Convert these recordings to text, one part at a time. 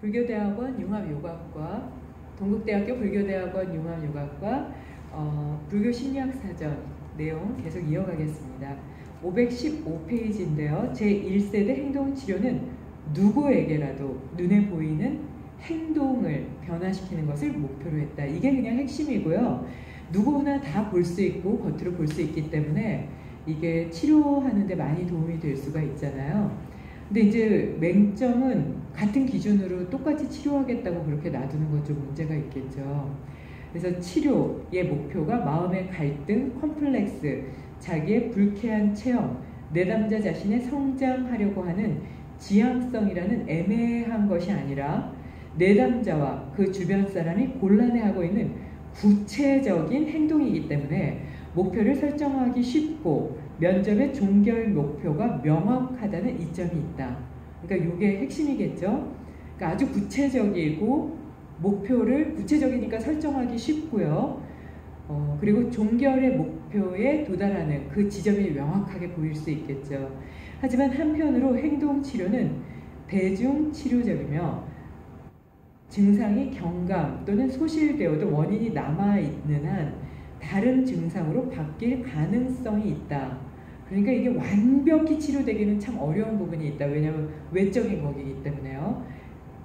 불교대학원 융합요가과, 동국대학교 불교대학원 융합요가과 불교심리학사전 내용 계속 이어가겠습니다. 515페이지인데요. 제1세대 행동치료는 누구에게라도 눈에 보이는 행동을 변화시키는 것을 목표로 했다. 이게 그냥 핵심이고요. 누구나 다 볼 수 있고 겉으로 볼 수 있기 때문에 이게 치료하는 데 많이 도움이 될 수가 있잖아요. 근데 이제 맹점은 같은 기준으로 똑같이 치료하겠다고 그렇게 놔두는 건 좀 문제가 있겠죠. 그래서 치료의 목표가 마음의 갈등, 컴플렉스, 자기의 불쾌한 체험, 내담자 자신의 성장하려고 하는 지향성이라는 애매한 것이 아니라 내담자와 그 주변 사람이 곤란해하고 있는 구체적인 행동이기 때문에 목표를 설정하기 쉽고 면접의 종결 목표가 명확하다는 이점이 있다. 그러니까 이게 핵심이겠죠. 그러니까 아주 구체적이고 목표를 구체적이니까 설정하기 쉽고요. 그리고 종결의 목표에 도달하는 그 지점이 명확하게 보일 수 있겠죠. 하지만 한편으로 행동치료는 대중치료적이며 증상이 경감 또는 소실되어도 원인이 남아있는 한 다른 증상으로 바뀔 가능성이 있다. 그러니까 이게 완벽히 치료되기는 참 어려운 부분이 있다. 왜냐하면 외적인 거기 때문에요.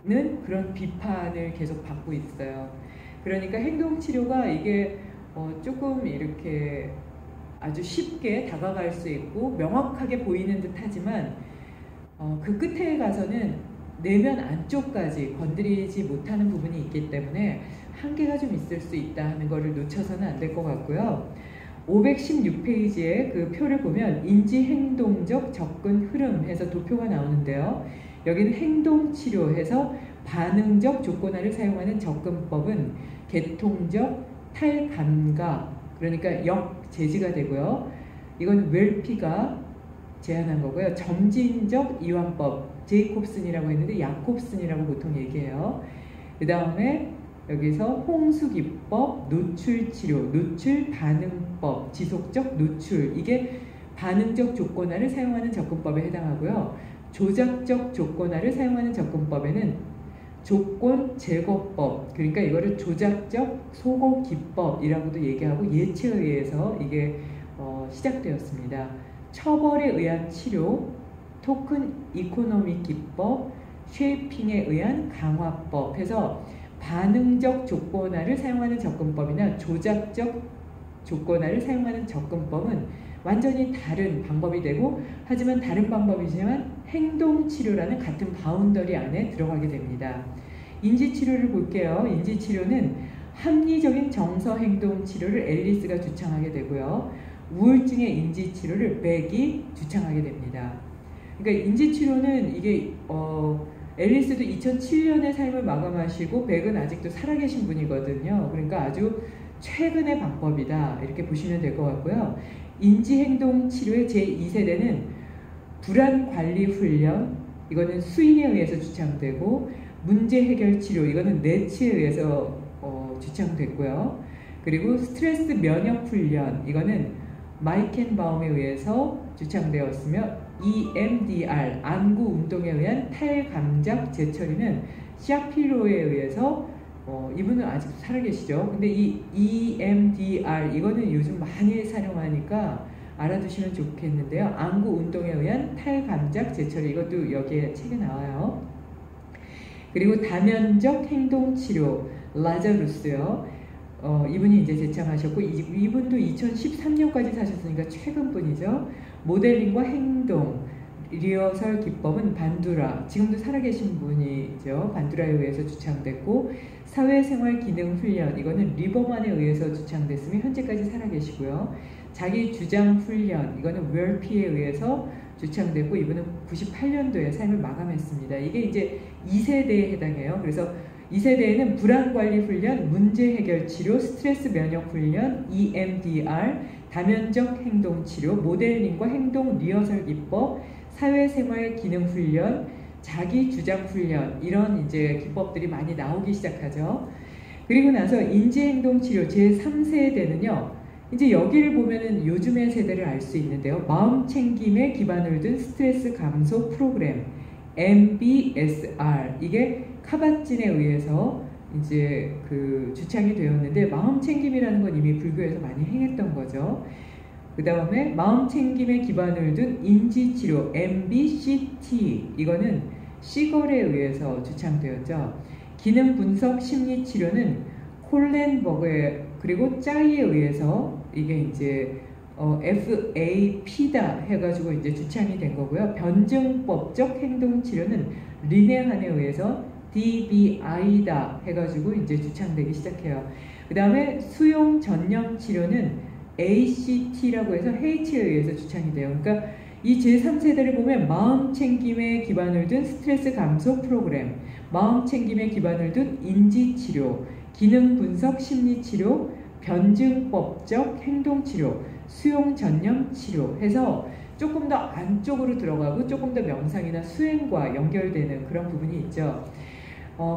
는 그런 비판을 계속 받고 있어요. 그러니까 행동치료가 이게 조금 이렇게 아주 쉽게 다가갈 수 있고 명확하게 보이는 듯 하지만 그 끝에 가서는 내면 안쪽까지 건드리지 못하는 부분이 있기 때문에 한계가 좀 있을 수 있다 하는 거를 놓쳐서는 안 될 것 같고요. 516페이지에 그 표를 보면 인지행동적 접근 흐름 해서 도표가 나오는데요. 여기는 행동치료해서 반응적 조건화를 사용하는 접근법은 계통적 탈감각, 그러니까 역제지가 되고요. 이건 웰피가 제안한 거고요. 점진적 이완법, 제이콥슨이라고 했는데 야콥슨이라고 보통 얘기해요. 그 다음에 여기서 홍수기법, 노출치료, 노출반응법, 지속적 노출, 이게 반응적 조건화를 사용하는 접근법에 해당하고요. 조작적 조건화를 사용하는 접근법에는 조건 제거법, 그러니까 이거를 조작적 소거기법이라고도 얘기하고 예체에 의해서 이게 시작되었습니다. 처벌에 의한 치료, 토큰 이코노믹 기법, 쉐이핑에 의한 강화법 해서 반응적 조건화를 사용하는 접근법이나 조작적 조건화를 사용하는 접근법은 완전히 다른 방법이 되고, 하지만 다른 방법이지만 행동치료라는 같은 바운더리 안에 들어가게 됩니다. 인지치료를 볼게요. 인지치료는 합리적인 정서행동치료를 앨리스가 주창하게 되고요. 우울증의 인지치료를 백이 주창하게 됩니다. 그러니까 인지치료는 이게 앨리스도 2007년에 삶을 마감하시고 백은 아직도 살아계신 분이거든요. 그러니까 아주 최근의 방법이다 이렇게 보시면 될 것 같고요. 인지행동치료의 제2세대는 불안관리훈련, 이거는 스윙에 의해서 주창되고, 문제해결치료, 이거는 네츠에 의해서 주창됐고요. 그리고 스트레스 면역훈련, 이거는 마이켄바움에 의해서 주창되었으며, EMDR, 안구운동에 의한 탈감작 재처리는 샤피로에 의해서 이분은 아직도 살아계시죠. 근데 이 EMDR 이거는 요즘 많이 사용하니까 알아두시면 좋겠는데요. 안구운동에 의한 탈감작 재처리, 이것도 여기에 책에 나와요. 그리고 다면적 행동치료, 라자루스요. 이분이 이제 제창하셨고, 이분도 2013년까지 사셨으니까 최근 분이죠. 모델링과 행동, 리허설 기법은 반두라, 지금도 살아계신 분이죠. 반두라에 의해서 주창됐고, 사회생활 기능 훈련, 이거는 리버만에 의해서 주창됐으며 현재까지 살아계시고요. 자기 주장 훈련, 이거는 웰피에 의해서 주창됐고, 이분은 98년도에 삶을 마감했습니다. 이게 이제 2세대에 해당해요. 그래서 2세대에는 불안관리 훈련, 문제해결 치료, 스트레스 면역 훈련, EMDR, 다면적 행동치료, 모델링과 행동 리허설 기법, 사회생활 기능 훈련, 자기 주장 훈련, 이런 이제 기법들이 많이 나오기 시작하죠. 그리고 나서 인지행동치료 제3세대는요. 이제 여기를 보면은 요즘의 세대를 알 수 있는데요. 마음 챙김에 기반을 둔 스트레스 감소 프로그램, MBSR 이게 카바진에 의해서 이제 그 주창이 되었는데 마음챙김이라는 건 이미 불교에서 많이 행했던 거죠. 그 다음에 마음챙김에 기반을 둔 인지치료 MBCT 이거는 시걸에 의해서 주창되었죠. 기능분석 심리치료는 콜렌버그에 그리고 짜이에 의해서 이게 이제 FAP다 해가지고 이제 주창이 된 거고요. 변증법적 행동치료는 리네한에 의해서 DBI다 해가지고 이제 주창되기 시작해요. 그 다음에 수용 전념 치료는 ACT라고 해서 H에 의해서 주창이 돼요. 그러니까 이 제3세대를 보면 마음챙김에 기반을 둔 스트레스 감소 프로그램, 마음챙김에 기반을 둔 인지치료, 기능분석 심리치료, 변증법적 행동치료, 수용전념치료 해서 조금 더 안쪽으로 들어가고 조금 더 명상이나 수행과 연결되는 그런 부분이 있죠.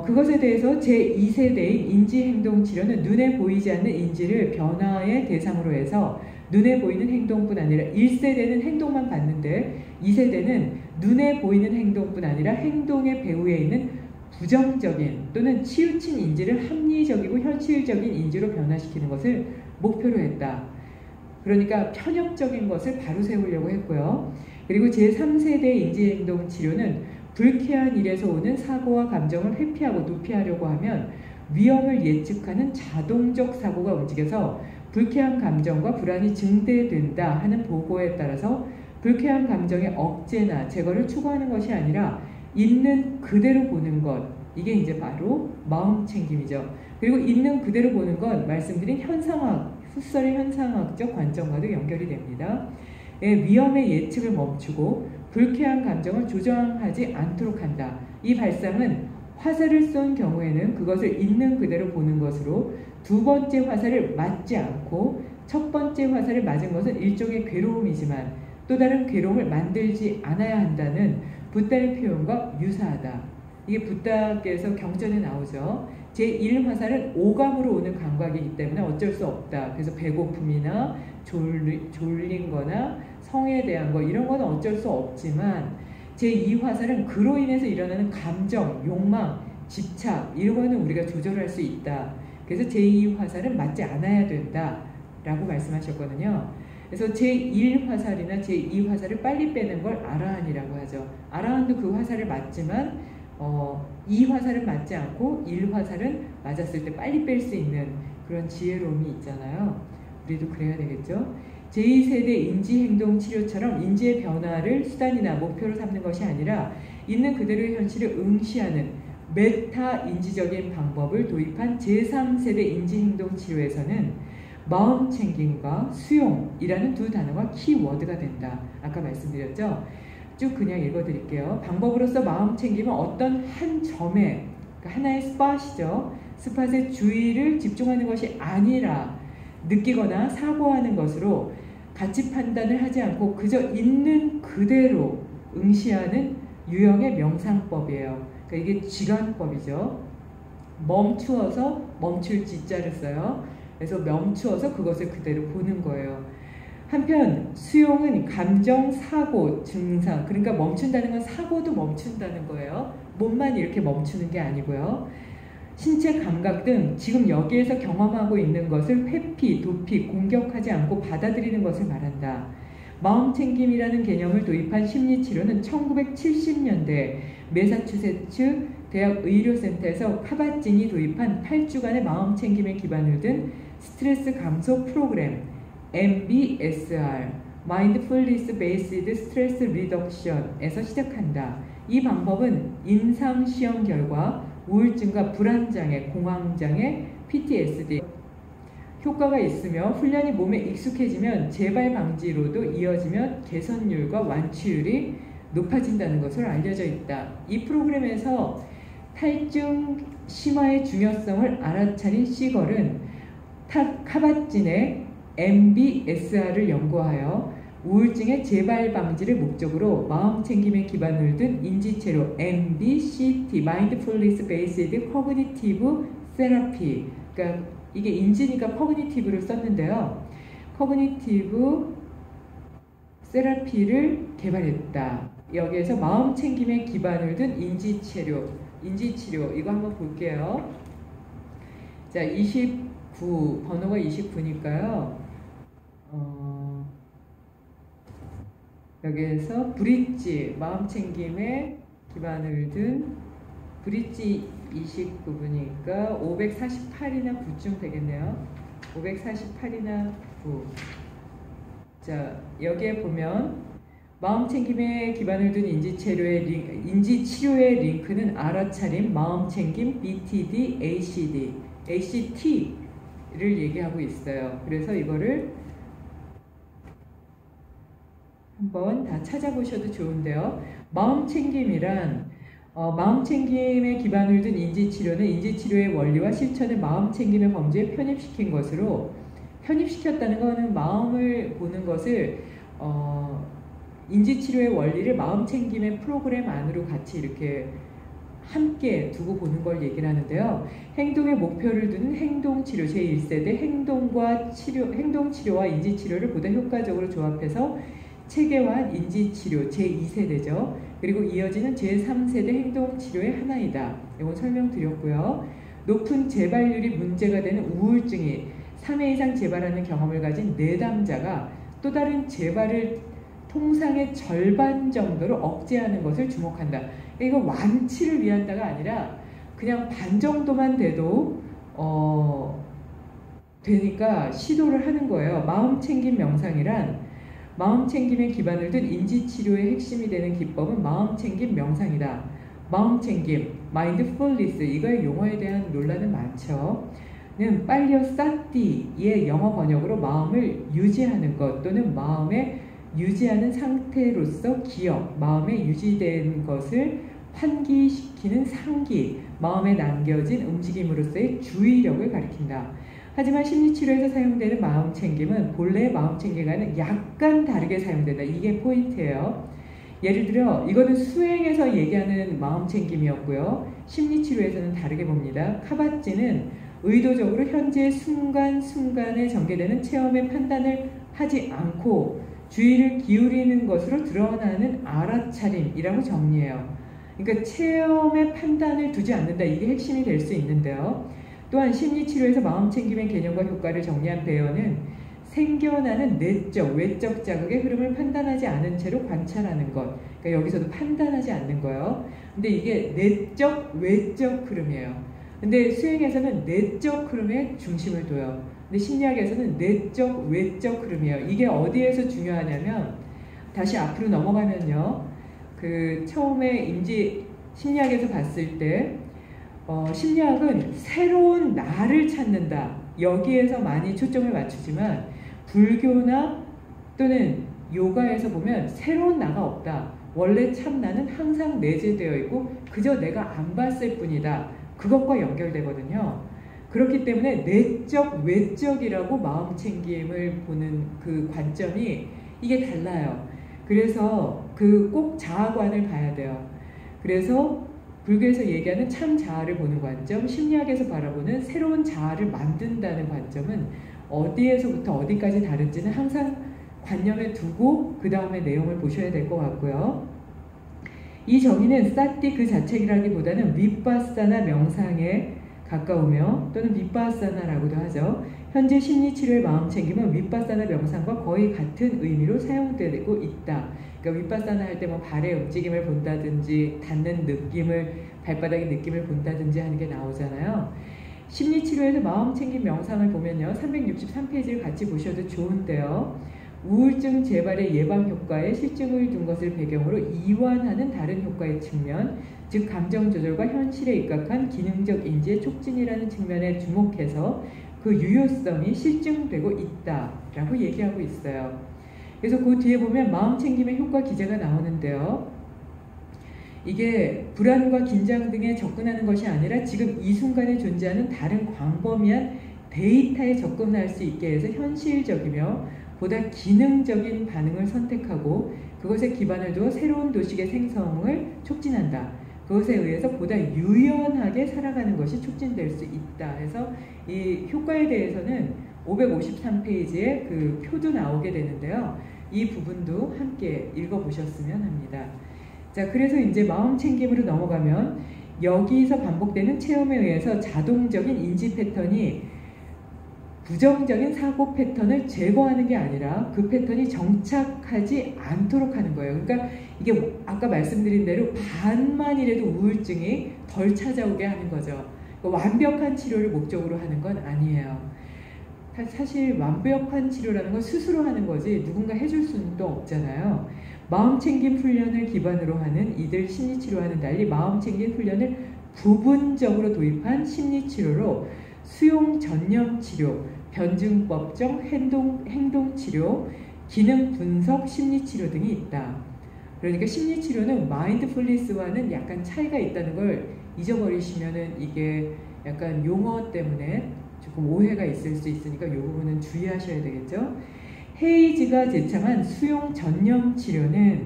그것에 대해서 제2세대인 인지행동치료는 눈에 보이지 않는 인지를 변화의 대상으로 해서 눈에 보이는 행동뿐 아니라 1세대는 행동만 봤는데 2세대는 눈에 보이는 행동뿐 아니라 행동의 배후에 있는 부정적인 또는 치우친 인지를 합리적이고 현실적인 인지로 변화시키는 것을 목표로 했다. 그러니까 편협적인 것을 바로 세우려고 했고요. 그리고 제3세대 인지행동 치료는 불쾌한 일에서 오는 사고와 감정을 회피하고 도피하려고 하면 위험을 예측하는 자동적 사고가 움직여서 불쾌한 감정과 불안이 증대된다 하는 보고에 따라서 불쾌한 감정의 억제나 제거를 추구하는 것이 아니라 있는 그대로 보는 것, 이게 이제 바로 마음챙김이죠. 그리고 있는 그대로 보는 건 말씀드린 훗설의 현상학적 관점과도 연결이 됩니다. 위험의 예측을 멈추고 불쾌한 감정을 조정하지 않도록 한다. 이 발상은 화살을 쏜 경우에는 그것을 있는 그대로 보는 것으로 두 번째 화살을 맞지 않고 첫 번째 화살을 맞은 것은 일종의 괴로움이지만 또 다른 괴로움을 만들지 않아야 한다는 붓다의 표현과 유사하다. 이게 붓다께서 경전에 나오죠. 제1화살은 오감으로 오는 감각이기 때문에 어쩔 수 없다. 그래서 배고픔이나 졸린 거나 성에 대한 거 이런 거는 어쩔 수 없지만 제2화살은 그로 인해서 일어나는 감정, 욕망, 집착 이런 거는 우리가 조절할 수 있다. 그래서 제2화살은 맞지 않아야 된다 라고 말씀하셨거든요. 그래서 제1화살이나 제2화살을 빨리 빼는 걸 아라한이라고 하죠. 아라한도 그 화살을 맞지만 2화살은 맞지 않고 1화살은 맞았을 때 빨리 뺄 수 있는 그런 지혜로움이 있잖아요. 우리도 그래야 되겠죠. 제2세대 인지행동치료처럼 인지의 변화를 수단이나 목표로 삼는 것이 아니라 있는 그대로의 현실을 응시하는 메타인지적인 방법을 도입한 제3세대 인지행동치료에서는 마음챙김과 수용이라는 두 단어가 키워드가 된다. 아까 말씀드렸죠. 쭉 그냥 읽어드릴게요. 방법으로서 마음챙김은 어떤 한 점에, 그러니까 하나의 스팟이죠. 스팟에 주의를 집중하는 것이 아니라 느끼거나 사고하는 것으로 가치 판단을 하지 않고 그저 있는 그대로 응시하는 유형의 명상법이에요. 그러니까 이게 지관법이죠. 멈추어서 멈출 지자를 써요. 그래서 멈추어서 그것을 그대로 보는 거예요. 한편 수용은 감정, 사고, 증상, 그러니까 멈춘다는 건 사고도 멈춘다는 거예요. 몸만 이렇게 멈추는 게 아니고요. 신체 감각 등 지금 여기에서 경험하고 있는 것을 회피, 도피, 공격하지 않고 받아들이는 것을 말한다. 마음챙김이라는 개념을 도입한 심리치료는 1970년대 매사추세츠 대학 의료센터에서 카바진이 도입한 8주간의 마음챙김에 기반을 둔 스트레스 감소 프로그램 MBSR Mindfulness Based Stress Reduction에서 시작한다. 이 방법은 임상시험 결과 우울증과 불안장애, 공황장애, PTSD 효과가 있으며 훈련이 몸에 익숙해지면 재발 방지로도 이어지면 개선율과 완치율이 높아진다는 것으로 알려져 있다. 이 프로그램에서 탈증 심화의 중요성을 알아차린 시걸은 카바진의 MBSR을 연구하여 우울증의 재발 방지를 목적으로 마음챙김에 기반을 둔 인지체로 MBCT, Mindfulness Based Cognitive Therapy, 그러니까 이게 인지니까 cognitive를 썼는데요. Cognitive 세라피를 개발했다. 여기에서 마음 챙김에 기반을 둔 인지치료 이거 한번 볼게요. 자, 29 번호가 29니까요. 여기에서 브릿지 마음 챙김에 기반을 둔 브릿지 29부니까 548이나 9쯤 되겠네요. 548이나 9. 자, 여기에 보면 마음챙김에 기반을 둔 인지치료의 링크는 알아차림, 마음챙김, BTD, ACT를 얘기하고 있어요. 그래서 이거를 한번 다 찾아보셔도 좋은데요. 마음챙김이란 마음챙김에 기반을 둔 인지치료는 인지치료의 원리와 실천을 마음챙김의 범주에 편입시킨 것으로, 편입시켰다는 것은 마음을 보는 것을 인지치료의 원리를 마음챙김의 프로그램 안으로 같이 이렇게 함께 두고 보는 걸 얘기를 하는데요. 행동의 목표를 두는 행동치료 제1세대 행동치료와 인지치료를 보다 효과적으로 조합해서 체계화한 인지치료 제2세대죠. 그리고 이어지는 제3세대 행동치료의 하나이다. 이건 설명드렸고요. 높은 재발률이 문제가 되는 우울증이 3회 이상 재발하는 경험을 가진 내담자가 또 다른 재발을 통상의 절반 정도로 억제하는 것을 주목한다. 이거 완치를 위한다가 아니라 그냥 반 정도만 돼도 되니까 시도를 하는 거예요. 마음챙김 명상이란 마음챙김에 기반을 둔 인지치료의 핵심이 되는 기법은 마음챙김 명상이다. 마음챙김, 마인드풀니스, 이거의 용어에 대한 논란은 많죠. 는 빨리어 사띠의 영어 번역으로 마음을 유지하는 것 또는 마음에 유지하는 상태로서 기억, 마음에 유지된 것을 환기시키는 상기, 마음에 남겨진 움직임으로서의 주의력을 가리킨다. 하지만 심리치료에서 사용되는 마음챙김은 본래의 마음챙김과는 약간 다르게 사용된다. 이게 포인트예요. 예를 들어 이거는 수행에서 얘기하는 마음챙김이었고요. 심리치료에서는 다르게 봅니다. 카바찌는 의도적으로 현재 순간순간에 전개되는 체험의 판단을 하지 않고 주의를 기울이는 것으로 드러나는 알아차림이라고 정리해요. 그러니까 체험의 판단을 두지 않는다. 이게 핵심이 될 수 있는데요. 또한 심리치료에서 마음챙김의 개념과 효과를 정리한 배어는 생겨나는 내적, 외적 자극의 흐름을 판단하지 않은 채로 관찰하는 것. 그러니까 여기서도 판단하지 않는 거예요. 근데 이게 내적, 외적 흐름이에요. 근데 수행에서는 내적 흐름에 중심을 둬요. 근데 심리학에서는 내적, 외적 흐름이에요. 이게 어디에서 중요하냐면 다시 앞으로 넘어가면요. 그 처음에 심리학에서 봤을 때 심리학은 새로운 나를 찾는다. 여기에서 많이 초점을 맞추지만 불교나 또는 요가에서 보면 새로운 나가 없다. 원래 참 나는 항상 내재되어 있고 그저 내가 안 봤을 뿐이다. 그것과 연결되거든요. 그렇기 때문에 내적, 외적이라고 마음챙김을 보는 그 관점이 이게 달라요. 그래서 그 꼭 자아관을 봐야 돼요. 그래서 불교에서 얘기하는 참 자아를 보는 관점, 심리학에서 바라보는 새로운 자아를 만든다는 관점은 어디에서부터 어디까지 다른지는 항상 관념에 두고 그 다음에 내용을 보셔야 될 것 같고요. 이 정의는 사띠 그 자체라기보다는 윗바사나 명상에 가까우며 또는 윗바사나라고도 하죠. 현재 심리치료의 마음챙김은 윗바사나 명상과 거의 같은 의미로 사용되고 있다. 그러니까 윗바사나 할 때 뭐 발의 움직임을 본다든지 닿는 느낌을, 발바닥의 느낌을 본다든지 하는 게 나오잖아요. 심리치료에서 마음챙김 명상을 보면요. 363페이지를 같이 보셔도 좋은데요. 우울증 재발의 예방 효과에 실증을 둔 것을 배경으로 이완하는 다른 효과의 측면, 즉 감정 조절과 현실에 입각한 기능적 인지의 촉진이라는 측면에 주목해서 그 유효성이 실증되고 있다라고 얘기하고 있어요. 그래서 그 뒤에 보면 마음챙김의 효과 기제가 나오는데요. 이게 불안과 긴장 등에 접근하는 것이 아니라 지금 이 순간에 존재하는 다른 광범위한 데이터에 접근할 수 있게 해서 현실적이며 보다 기능적인 반응을 선택하고 그것에 기반을 두어 새로운 도식의 생성을 촉진한다. 그것에 의해서 보다 유연하게 살아가는 것이 촉진될 수 있다. 그래서 이 효과에 대해서는 553페이지에 그 표도 나오게 되는데요. 이 부분도 함께 읽어보셨으면 합니다. 자, 그래서 이제 마음챙김으로 넘어가면 여기서 반복되는 체험에 의해서 자동적인 인지 패턴이 부정적인 사고 패턴을 제거하는 게 아니라 그 패턴이 정착하지 않도록 하는 거예요. 그러니까 이게 아까 말씀드린 대로 반만이라도 우울증이 덜 찾아오게 하는 거죠. 그러니까 완벽한 치료를 목적으로 하는 건 아니에요. 사실 완벽한 치료라는 건 스스로 하는 거지 누군가 해줄 수는 또 없잖아요. 마음챙김 훈련을 기반으로 하는 이들 심리치료와는 달리 마음챙김 훈련을 부분적으로 도입한 심리치료로 수용 전념치료, 변증법적 행동치료, 기능 분석 심리치료 등이 있다. 그러니까 심리치료는 마인드풀니스와는 약간 차이가 있다는 걸 잊어버리시면은 이게 약간 용어 때문에 조금 오해가 있을 수 있으니까 이 부분은 주의하셔야 되겠죠. 헤이즈가 제창한 수용 전념 치료는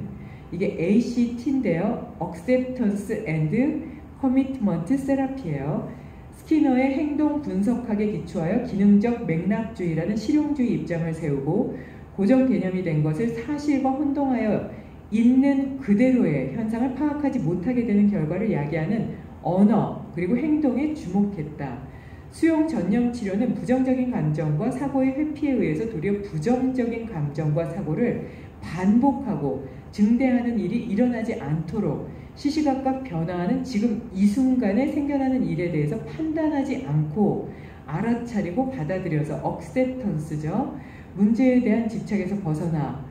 이게 ACT인데요. Acceptance and Commitment Therapy예요. 스키너의 행동 분석학에 기초하여 기능적 맥락주의라는 실용주의 입장을 세우고 고정 개념이 된 것을 사실과 혼동하여 있는 그대로의 현상을 파악하지 못하게 되는 결과를 야기하는 언어 그리고 행동에 주목했다. 수용 전념 치료는 부정적인 감정과 사고의 회피에 의해서 도리어 부정적인 감정과 사고를 반복하고 증대하는 일이 일어나지 않도록 시시각각 변화하는 지금 이 순간에 생겨나는 일에 대해서 판단하지 않고 알아차리고 받아들여서 acceptance죠. 문제에 대한 집착에서 벗어나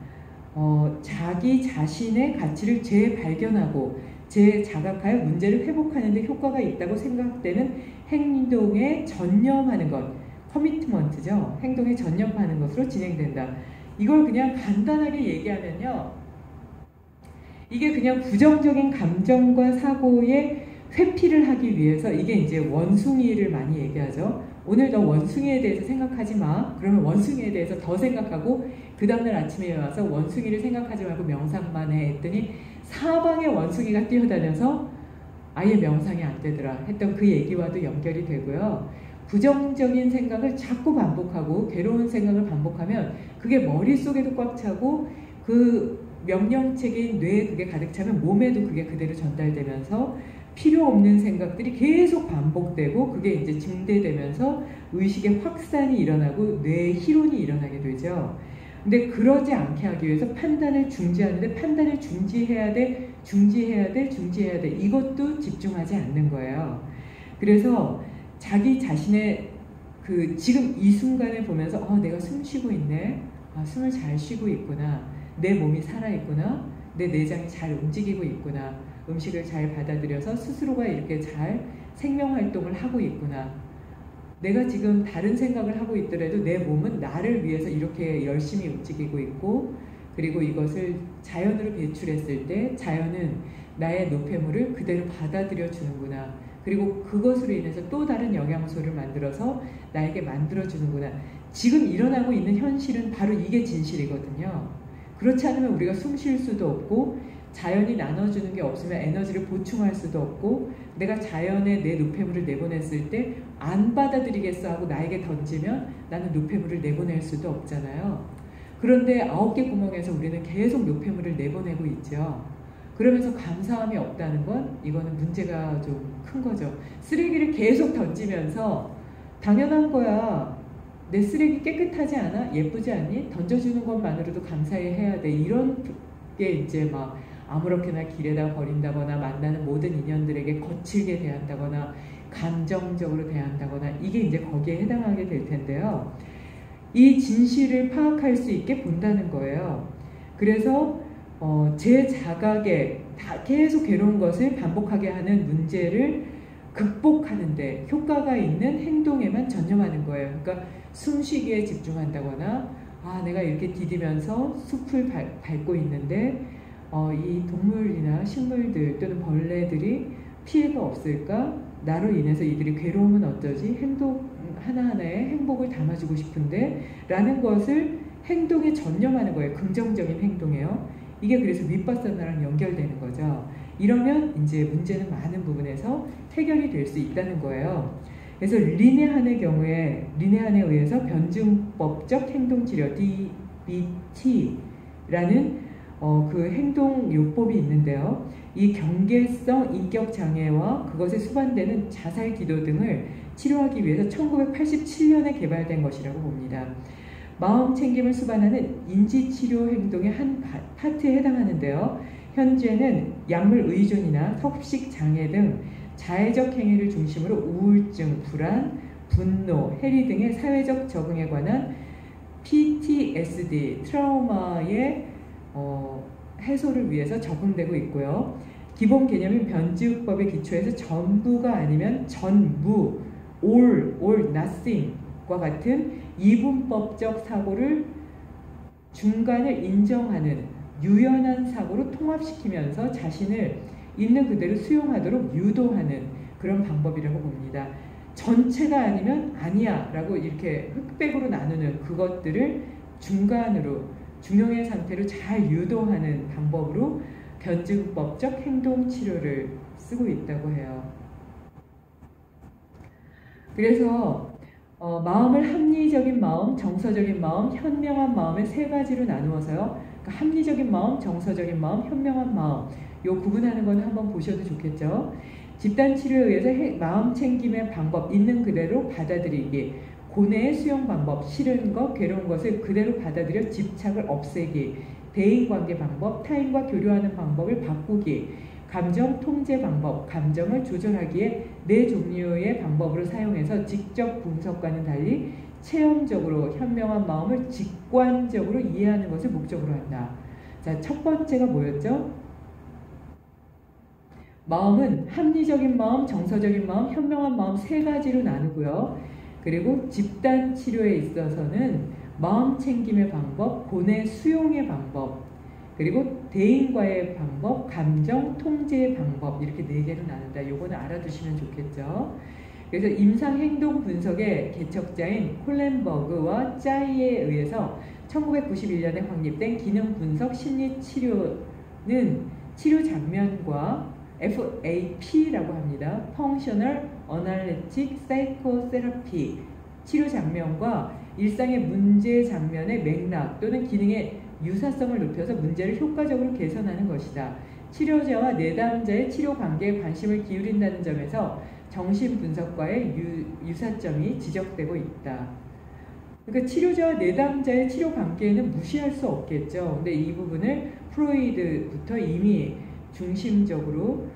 자기 자신의 가치를 재발견하고 재자각하여 문제를 회복하는 데 효과가 있다고 생각되는 행동에 전념하는 것, 커미트먼트죠. 행동에 전념하는 것으로 진행된다. 이걸 그냥 간단하게 얘기하면요. 이게 그냥 부정적인 감정과 사고의 회피를 하기 위해서 이게 이제 원숭이를 많이 얘기하죠. 오늘 너 원숭이에 대해서 생각하지 마. 그러면 원숭이에 대해서 더 생각하고 그 다음날 아침에 와서 원숭이를 생각하지 말고 명상만 해 했더니 사방에 원숭이가 뛰어다녀서 아예 명상이 안 되더라 했던 그 얘기와도 연결이 되고요. 부정적인 생각을 자꾸 반복하고 괴로운 생각을 반복하면 그게 머릿속에도 꽉 차고 그 명령체계인 뇌에 그게 가득 차면 몸에도 그게 그대로 전달되면서 필요 없는 생각들이 계속 반복되고 그게 이제 증대되면서 의식의 확산이 일어나고 뇌의 희론이 일어나게 되죠. 근데 그러지 않게 하기 위해서 판단을 중지하는데 판단을 중지해야 돼, 중지해야 돼, 중지해야 돼. 이것도 집중하지 않는 거예요. 그래서 자기 자신의 그 지금 이 순간을 보면서 내가 숨 쉬고 있네. 숨을 잘 쉬고 있구나. 내 몸이 살아있구나. 내 내장이 잘 움직이고 있구나. 음식을 잘 받아들여서 스스로가 이렇게 잘 생명활동을 하고 있구나. 내가 지금 다른 생각을 하고 있더라도 내 몸은 나를 위해서 이렇게 열심히 움직이고 있고 그리고 이것을 자연으로 배출했을 때 자연은 나의 노폐물을 그대로 받아들여 주는구나. 그리고 그것으로 인해서 또 다른 영양소를 만들어서 나에게 만들어주는구나. 지금 일어나고 있는 현실은 바로 이게 진실이거든요. 그렇지 않으면 우리가 숨 쉴 수도 없고 자연이 나눠주는 게 없으면 에너지를 보충할 수도 없고 내가 자연에 내 노폐물을 내보냈을 때 안 받아들이겠어 하고 나에게 던지면 나는 노폐물을 내보낼 수도 없잖아요. 그런데 9개 구멍에서 우리는 계속 노폐물을 내보내고 있죠. 그러면서 감사함이 없다는 건 이거는 문제가 좀 큰 거죠. 쓰레기를 계속 던지면서 당연한 거야. 내 쓰레기 깨끗하지 않아? 예쁘지 않니? 던져주는 것만으로도 감사해야 돼. 이런 게 이제 막 아무렇게나 길에다 버린다거나 만나는 모든 인연들에게 거칠게 대한다거나 감정적으로 대한다거나 이게 이제 거기에 해당하게 될 텐데요. 이 진실을 파악할 수 있게 본다는 거예요. 그래서 제 자각에 계속 괴로운 것을 반복하게 하는 문제를 극복하는데 효과가 있는 행동에만 전념하는 거예요. 그러니까 숨쉬기에 집중한다거나 내가 이렇게 디디면서 숲을 밟고 있는데 이 동물이나 식물들 또는 벌레들이 피해가 없을까? 나로 인해서 이들이 괴로움은 어쩌지? 행동 하나하나에 행복을 담아주고 싶은데 라는 것을 행동에 전념하는 거예요. 긍정적인 행동이에요. 이게 그래서 윗바사나랑 연결되는 거죠. 이러면 이제 문제는 많은 부분에서 해결이 될 수 있다는 거예요. 그래서 리네한의 경우에 리네한에 의해서 변증법적 행동치료 DBT 그 행동요법이 있는데요. 이 경계성 인격장애와 그것에 수반되는 자살기도 등을 치료하기 위해서 1987년에 개발된 것이라고 봅니다. 마음 챙김을 수반하는 인지치료 행동의 한 파트에 해당하는데요. 현재는 약물 의존이나 섭식 장애 등 자해적 행위를 중심으로 우울증, 불안, 분노, 해리 등의 사회적 적응에 관한 PTSD, 트라우마의 해소를 위해서 적용되고 있고요. 기본 개념인 변지우법에 기초해서 전부가 아니면 전무, all or nothing과 같은 이분법적 사고를 중간을 인정하는 유연한 사고로 통합시키면서 자신을 있는 그대로 수용하도록 유도하는 그런 방법이라고 봅니다. 전체가 아니면 아니야 라고 이렇게 흑백으로 나누는 그것들을 중간으로 중용의 상태로 잘 유도하는 방법으로 변증법적 행동치료를 쓰고 있다고 해요. 그래서 마음을 합리적인 마음, 정서적인 마음, 현명한 마음의 세 가지로 나누어서요. 그러니까 합리적인 마음, 정서적인 마음, 현명한 마음 요 구분하는 건 한번 보셔도 좋겠죠. 집단치료에 의해서 마음 챙김의 방법 있는 그대로 받아들이기, 고뇌의 수용 방법, 싫은 것, 괴로운 것을 그대로 받아들여 집착을 없애기, 대인관계 방법, 타인과 교류하는 방법을 바꾸기, 감정 통제 방법, 감정을 조절하기에 네 종류의 방법으로 사용해서 직접 분석과는 달리 체험적으로 현명한 마음을 직관적으로 이해하는 것을 목적으로 한다. 자, 첫 번째가 뭐였죠? 마음은 합리적인 마음, 정서적인 마음, 현명한 마음 세 가지로 나누고요. 그리고 집단 치료에 있어서는 마음 챙김의 방법, 고뇌 수용의 방법, 그리고 대인과의 방법, 감정 통제의 방법 이렇게 네 개로 나눈다. 요거는 알아두시면 좋겠죠. 그래서 임상행동 분석의 개척자인 콜렌버그와 짜이에 의해서 1991년에 확립된 기능 분석 심리 치료는 치료 장면과 FAP라고 합니다. Functional Analytic Psychotherapy 치료 장면과 일상의 문제 장면의 맥락 또는 기능의 유사성을 높여서 문제를 효과적으로 개선하는 것이다. 치료자와 내담자의 치료 관계에 관심을 기울인다는 점에서 정신분석과의 유사점이 지적되고 있다. 그러니까 치료자와 내담자의 치료 관계에는 무시할 수 없겠죠. 근데 이 부분을 프로이드부터 이미 중심적으로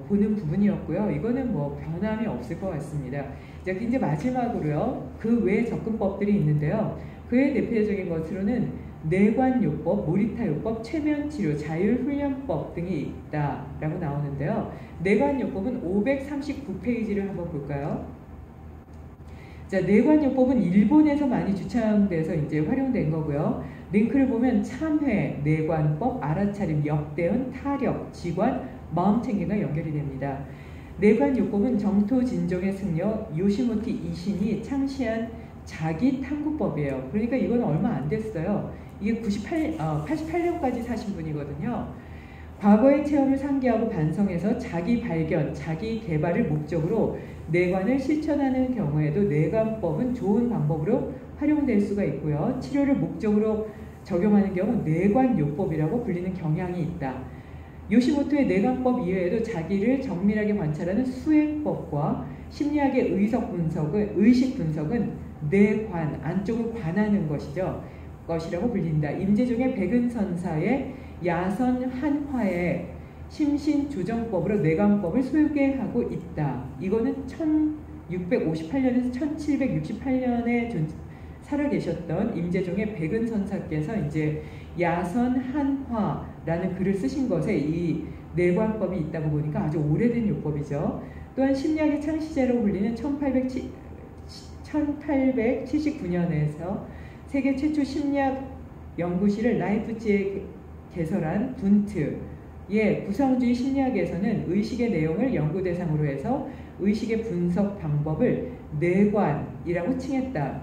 보는 부분이었고요. 이거는 뭐 변함이 없을 것 같습니다. 자, 이제 마지막으로요. 그 외 접근법들이 있는데요. 그의 대표적인 것으로는 뇌관요법, 모리타요법, 최면치료, 자율훈련법 등이 있다라고 나오는데요. 뇌관요법은 539페이지를 한번 볼까요? 자, 뇌관요법은 일본에서 많이 주창돼서 이제 활용된 거고요. 링크를 보면 참회, 뇌관법, 알아차림, 역대은, 타력, 지관, 마음챙김과 연결이 됩니다. 뇌관요법은 정토진종의 승려 요시모토 이신이 창시한 자기 탐구법이에요. 그러니까 이건 얼마 안 됐어요. 이게 88년까지 사신 분이거든요. 과거의 체험을 상기하고 반성해서 자기 발견, 자기 개발을 목적으로 뇌관을 실천하는 경우에도 뇌관법은 좋은 방법으로 활용될 수가 있고요. 치료를 목적으로 적용하는 경우 뇌관요법이라고 불리는 경향이 있다. 요시모토의 뇌관법 이외에도 자기를 정밀하게 관찰하는 수행법과 심리학의 의식 분석은 뇌관, 안쪽을 관하는 것이라고 불린다. 임재종의 백은선사의 야선 한화의 심신조정법으로 뇌관법을 소개하고 있다. 이거는 1658년에서 1768년에 살아계셨던 임재종의 백은선사께서 이제 야선 한화라는 글을 쓰신 것에 이 뇌관법이 있다고 보니까 아주 오래된 요법이죠. 또한 심리학의 창시자로 불리는 1879년에서 세계 최초 심리학 연구실을 라이프치히에 개설한 분트의 구성주의 심리학에서는 의식의 내용을 연구 대상으로 해서 의식의 분석 방법을 뇌관이라고 칭했다.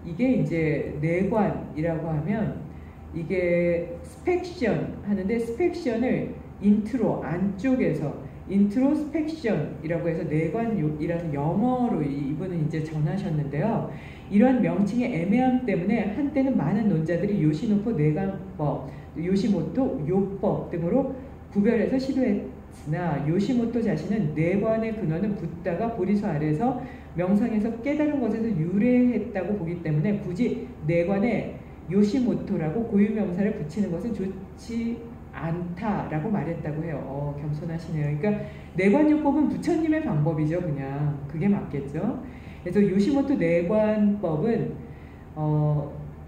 이게 이제 뇌관이라고 하면 이게 스펙션 하는데 스펙션을 인트로 안쪽에서 인트로스펙션이라고 해서 뇌관이라는 영어로 이분은 이제 전하셨는데요. 이러한 명칭의 애매함 때문에 한때는 많은 논자들이 요시노포 뇌관법 요시모토 요법 등으로 구별해서 시도했으나 요시모토 자신은 뇌관의 근원은 붓다가 보리수 아래에서 명상에서 깨달은 것에서 유래했다고 보기 때문에 굳이 뇌관에 요시모토라고 고유명사를 붙이는 것은 좋지 않다라고 말했다고 해요. 겸손하시네요. 그러니까 뇌관요법은 부처님의 방법이죠. 그냥 그게 맞겠죠. 그래서 요시모토 뇌관법은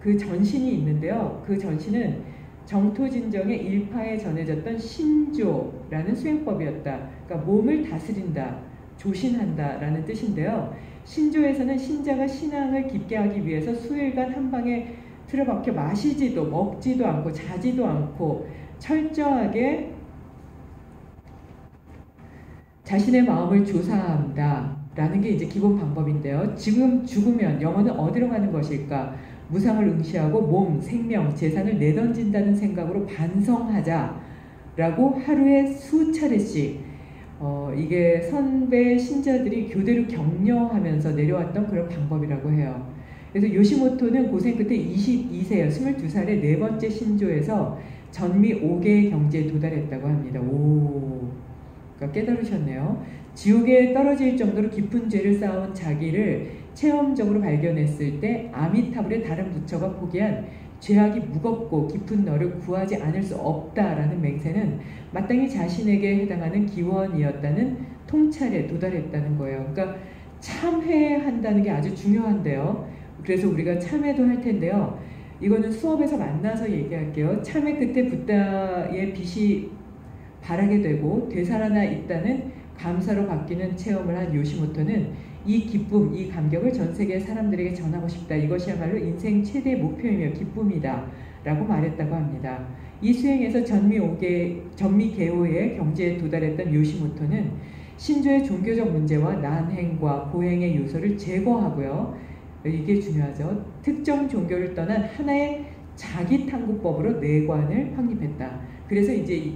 그 전신이 있는데요. 그 전신은 정토진정의 일파에 전해졌던 신조라는 수행법이었다. 그러니까 몸을 다스린다, 조신한다 라는 뜻인데요. 신조에서는 신자가 신앙을 깊게 하기 위해서 수일간 한 방에 틀어박혀 마시지도 먹지도 않고 자지도 않고 철저하게 자신의 마음을 조사한다 라는 게 이제 기본 방법인데요. 지금 죽으면 영혼은 어디로 가는 것일까? 무상을 응시하고 몸, 생명, 재산을 내던진다는 생각으로 반성하자 라고 하루에 수차례씩 이게 선배 신자들이 교대로 격려하면서 내려왔던 그런 방법이라고 해요. 그래서 요시모토는 고생 끝에 22세요. 22살에 네 번째 신조에서 전미 5개의 경지에 도달했다고 합니다. 그러니까 깨달으셨네요. 지옥에 떨어질 정도로 깊은 죄를 쌓아온 자기를 체험적으로 발견했을 때 아미타불의 다른 부처가 포기한 죄악이 무겁고 깊은 너를 구하지 않을 수 없다라는 맹세는 마땅히 자신에게 해당하는 기원이었다는 통찰에 도달했다는 거예요. 그러니까 참회한다는 게 아주 중요한데요. 그래서 우리가 참회도 할 텐데요. 이거는 수업에서 만나서 얘기할게요. 참회 끝에 붓다의 빛이 바라게 되고 되살아나 있다는 감사로 바뀌는 체험을 한 요시모토는 이 기쁨, 이 감격을 전 세계 사람들에게 전하고 싶다. 이것이야말로 인생 최대의 목표이며 기쁨이다. 라고 말했다고 합니다. 이 수행에서 전미개호의 경지에 도달했던 요시모토는 신조의 종교적 문제와 난행과 보행의 요소를 제거하고요. 이게 중요하죠. 특정 종교를 떠난 하나의 자기 탐구법으로 내관을 확립했다. 그래서 이제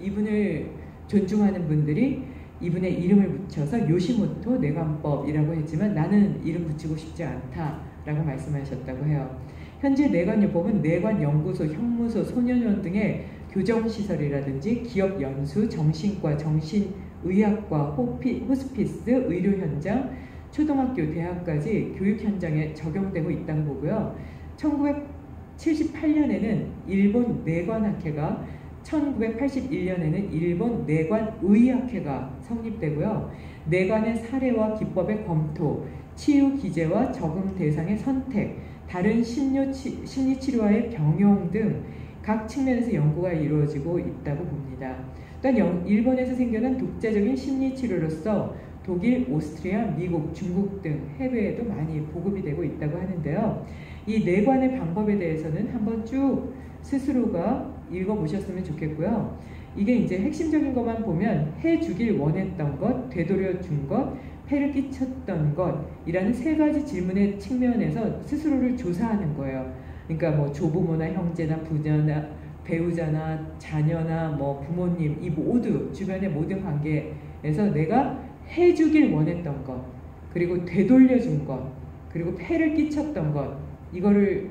이분을 존중하는 분들이 이분의 이름을 붙여서 요시모토 내관법이라고 했지만 나는 이름 붙이고 싶지 않다라고 말씀하셨다고 해요. 현재 내관요법은 내관연구소, 형무소, 소년원 등의 교정시설이라든지 기업 연수, 정신과, 정신의학과, 호스피스, 의료현장, 초등학교, 대학까지 교육 현장에 적용되고 있다고 보고요. 1978년에는 일본 내관학회가 1981년에는 일본 내관의학회가 성립되고요. 내관의 사례와 기법의 검토, 치유 기제와 적응 대상의 선택, 다른 심리치료와의 병용 등 각 측면에서 연구가 이루어지고 있다고 봅니다. 또한 일본에서 생겨난 독자적인 심리치료로서 독일, 오스트리아, 미국, 중국 등 해외에도 많이 보급이 되고 있다고 하는데요. 이 내관의 방법에 대해서는 한번 쭉 스스로가 읽어보셨으면 좋겠고요. 이게 이제 핵심적인 것만 보면 해주길 원했던 것, 되돌려 준 것, 폐를 끼쳤던 것이라는 세 가지 질문의 측면에서 스스로를 조사하는 거예요. 그러니까 뭐 조부모나 형제나 부녀나 배우자나 자녀나 뭐 부모님 이 모두 주변의 모든 관계에서 내가 해주길 원했던 것, 그리고 되돌려준 것, 그리고 폐를 끼쳤던 것, 이거를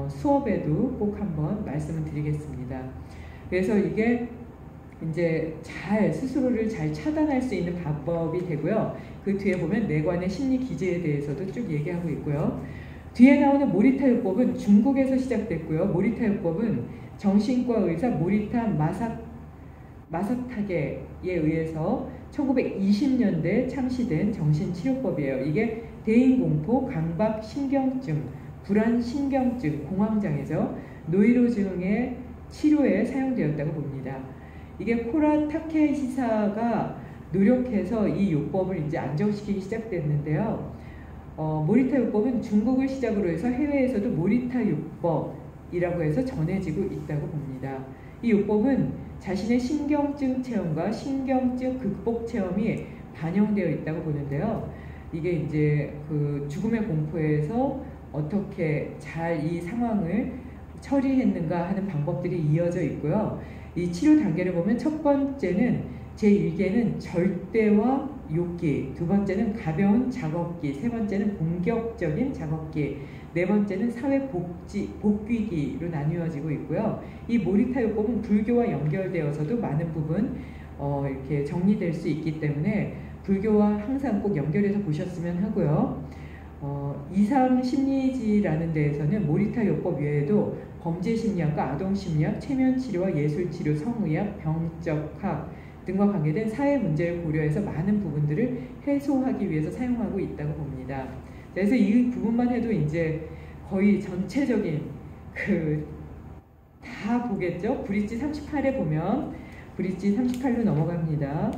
수업에도 꼭 한번 말씀을 드리겠습니다. 그래서 이게 이제 스스로를 잘 차단할 수 있는 방법이 되고요. 그 뒤에 보면 내관의 심리 기제에 대해서도 쭉 얘기하고 있고요. 뒤에 나오는 모리타요법은 중국에서 시작됐고요. 모리타요법은 정신과 의사 모리타 마사타게에 의해서 1920년대에 창시된 정신치료법이에요. 이게 대인공포, 강박, 신경증, 불안, 신경증, 공황장애죠. 노이로증의 치료에 사용되었다고 봅니다. 이게 코라 타케시사가 노력해서 이 요법을 이제 안정시키기 시작됐는데요. 모리타 요법은 중국을 시작으로 해서 해외에서도 모리타 요법이라고 해서 전해지고 있다고 봅니다. 이 요법은 자신의 신경증 체험과 신경증 극복 체험이 반영되어 있다고 보는데요. 이게 이제 그 죽음의 공포에서 어떻게 잘 이 상황을 처리했는가 하는 방법들이 이어져 있고요. 이 치료 단계를 보면 첫 번째는 제1계는 절대와 욕기, 두 번째는 가벼운 작업기, 세 번째는 공격적인 작업기, 네 번째는 복귀기로 나뉘어지고 있고요. 이 모리타 요법은 불교와 연결되어서도 많은 부분 이렇게 정리될 수 있기 때문에 불교와 항상 꼭 연결해서 보셨으면 하고요. 이상 심리지라는 데에서는 모리타 요법 외에도 범죄 심리학과 아동 심리학, 체면 치료와 예술 치료, 성의학, 병적학 등과 관계된 사회 문제를 고려해서 많은 부분들을 해소하기 위해서 사용하고 있다고 봅니다. 그래서 이 부분만 해도 이제 거의 전체적인 다 보겠죠? 브릿지 38에 보면 브릿지 38로 넘어갑니다.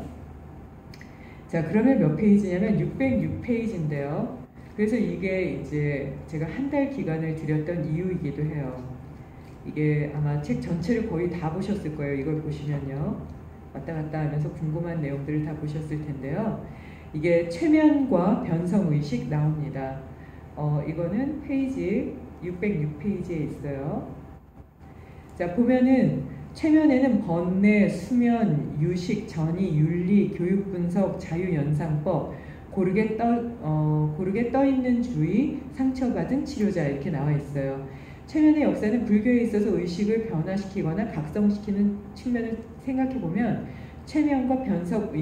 자, 그러면 몇 페이지냐면 606페이지인데요. 그래서 이게 이제 제가 한 달 기간을 들였던 이유이기도 해요. 이게 아마 책 전체를 거의 다 보셨을 거예요. 이걸 보시면요. 왔다 갔다 하면서 궁금한 내용들을 다 보셨을 텐데요. 이게 최면과 변성의식 나옵니다. 이거는 페이지 606페이지에 있어요. 자, 보면은 최면에는 번뇌, 수면, 유식, 전이, 윤리, 교육분석, 자유연상법, 고르게 떠 있는 주의, 상처받은 치료자 이렇게 나와 있어요. 최면의 역사는 불교에 있어서 의식을 변화시키거나 각성시키는 측면을 생각해보면 최면과 변석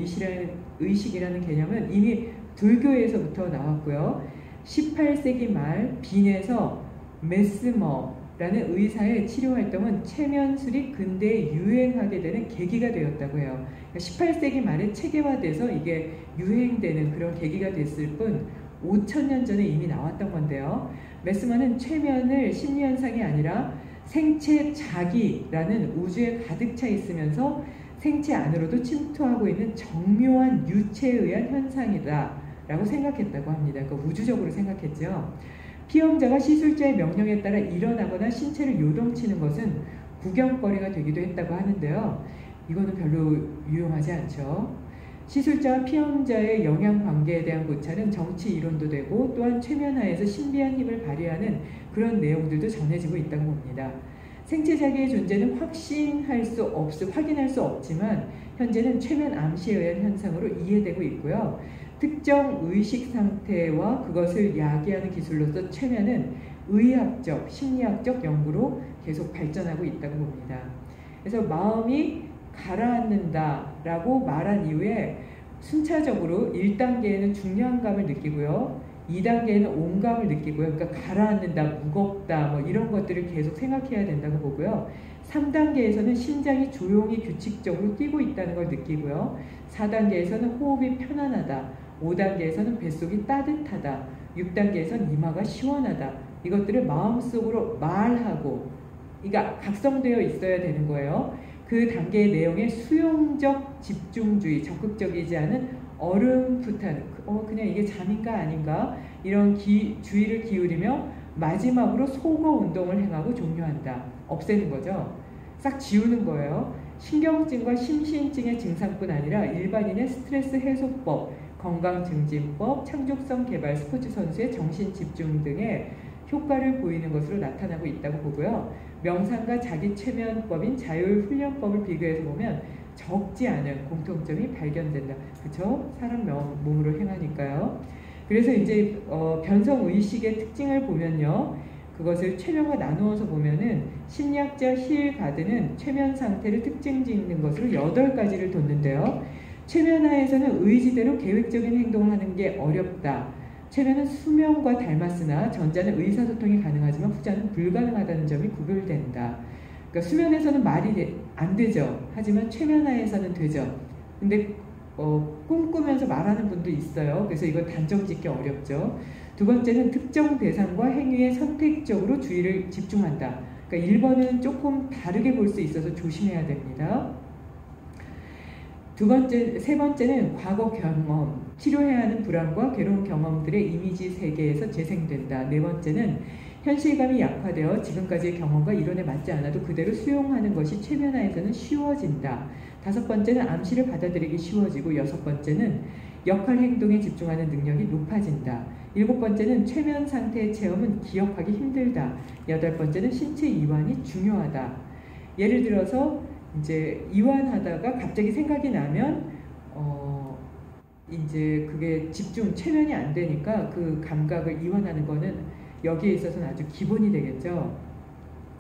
의식이라는 개념은 이미 불교에서부터 나왔고요. 18세기 말 빈에서 메스머라는 의사의 치료활동은 최면술이 근대에 유행하게 되는 계기가 되었다고 해요. 18세기 말에 체계화돼서 이게 유행되는 그런 계기가 됐을 뿐 5000년 전에 이미 나왔던 건데요. 메스머는 최면을 심리현상이 아니라 생체 자기라는 우주에 가득 차 있으면서 생체 안으로도 침투하고 있는 정묘한 유체에 의한 현상이다 라고 생각했다고 합니다. 그러니까 우주적으로 생각했죠. 피험자가 시술자의 명령에 따라 일어나거나 신체를 요동치는 것은 구경거리가 되기도 했다고 하는데요. 이거는 별로 유용하지 않죠. 시술자와 피험자의 영향관계에 대한 고찰은 정치 이론도 되고 또한 최면하에서 신비한 힘을 발휘하는 그런 내용들도 전해지고 있다고 봅니다. 생체자기의 존재는 확인할 수 없지만 현재는 최면 암시에 의한 현상으로 이해되고 있고요. 특정 의식 상태와 그것을 야기하는 기술로서 최면은 의학적, 심리학적 연구로 계속 발전하고 있다고 봅니다. 그래서 마음이 가라앉는다라고 말한 이후에 순차적으로 1단계에는 중량감을 느끼고요. 2단계에는 온감을 느끼고요. 그러니까 가라앉는다, 무겁다 뭐 이런 것들을 계속 생각해야 된다고 보고요. 3단계에서는 심장이 조용히 규칙적으로 뛰고 있다는 걸 느끼고요. 4단계에서는 호흡이 편안하다. 5단계에서는 뱃속이 따뜻하다. 6단계에서는 이마가 시원하다. 이것들을 마음속으로 말하고 그러니까 각성되어 있어야 되는 거예요. 그 단계의 내용에 수용적 집중주의, 적극적이지 않은 어렴풋한 그냥 이게 잠인가 아닌가 이런 주의를 기울이며 마지막으로 소거 운동을 행하고 종료한다. 없애는 거죠. 싹 지우는 거예요. 신경증과 심신증의 증상뿐 아니라 일반인의 스트레스 해소법, 건강증진법, 창조성 개발, 스포츠 선수의 정신집중 등의 효과를 보이는 것으로 나타나고 있다고 보고요. 명상과 자기최면법인 자율훈련법을 비교해서 보면 적지 않은 공통점이 발견된다. 그렇죠? 사람 몸으로 행하니까요. 그래서 이제 변성의식의 특징을 보면요. 그것을 최면과 나누어서 보면은 심리학자 힐 가드는 최면 상태를 특징 짓는 것으로 8가지를 뒀는데요. 최면하에서는 의지대로 계획적인 행동을 하는 게 어렵다. 최면은 수면과 닮았으나 전자는 의사소통이 가능하지만 후자는 불가능하다는 점이 구별된다. 그러니까 수면에서는 말이 안 되죠. 하지만 최면하에서는 되죠. 근데 꿈꾸면서 말하는 분도 있어요. 그래서 이건 단정 짓기 어렵죠. 두 번째는 특정 대상과 행위에 선택적으로 주의를 집중한다. 그러니까 1번은 조금 다르게 볼 수 있어서 조심해야 됩니다. 세 번째는 과거 경험, 치료해야 하는 불안과 괴로운 경험들의 이미지 세계에서 재생된다. 네 번째는 현실감이 약화되어 지금까지의 경험과 이론에 맞지 않아도 그대로 수용하는 것이 최면하에서는 쉬워진다. 다섯 번째는 암시를 받아들이기 쉬워지고 여섯 번째는 역할 행동에 집중하는 능력이 높아진다. 일곱 번째는 최면 상태의 체험은 기억하기 힘들다. 여덟 번째는 신체 이완이 중요하다. 예를 들어서 이제 이완하다가 갑자기 생각이 나면 이제 그게 집중, 최면이 안 되니까 그 감각을 이완하는 거는 여기에 있어서는 아주 기본이 되겠죠.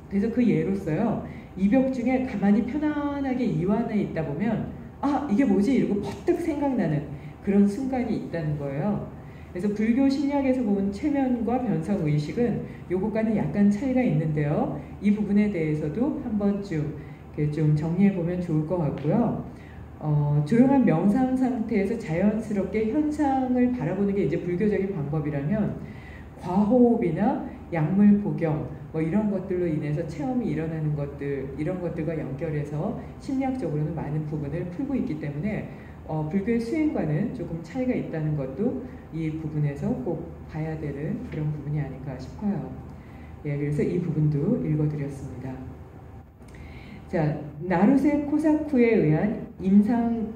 그래서 그 예로서요. 이벽 중에 가만히 편안하게 이완해 있다 보면 아 이게 뭐지? 이러고 퍼뜩 생각나는 그런 순간이 있다는 거예요. 그래서 불교 심리학에서 본 최면과 변성의식은 요것과는 약간 차이가 있는데요. 이 부분에 대해서도 한번쯤 좀 정리해보면 좋을 것 같고요. 조용한 명상 상태에서 자연스럽게 현상을 바라보는 게 이제 불교적인 방법이라면 과호흡이나 약물 복용 뭐 이런 것들로 인해서 체험이 일어나는 것들 이런 것들과 연결해서 심리학적으로는 많은 부분을 풀고 있기 때문에 불교의 수행과는 조금 차이가 있다는 것도 이 부분에서 꼭 봐야 되는 그런 부분이 아닌가 싶어요. 예, 그래서 이 부분도 읽어드렸습니다. 자, 나루세 코사쿠에 의한 임상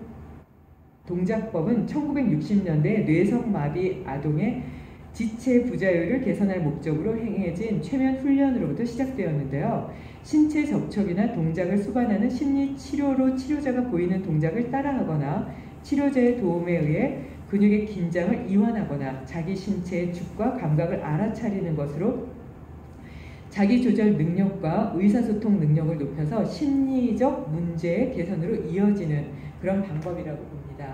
동작법은 1960년대 뇌성마비 아동의 지체 부자율을 개선할 목적으로 행해진 최면 훈련으로부터 시작되었는데요. 신체 접촉이나 동작을 수반하는 심리치료로 치료자가 보이는 동작을 따라하거나 치료자의 도움에 의해 근육의 긴장을 이완하거나 자기 신체의 축과 감각을 알아차리는 것으로 자기조절 능력과 의사소통 능력을 높여서 심리적 문제의 개선으로 이어지는 그런 방법이라고 봅니다.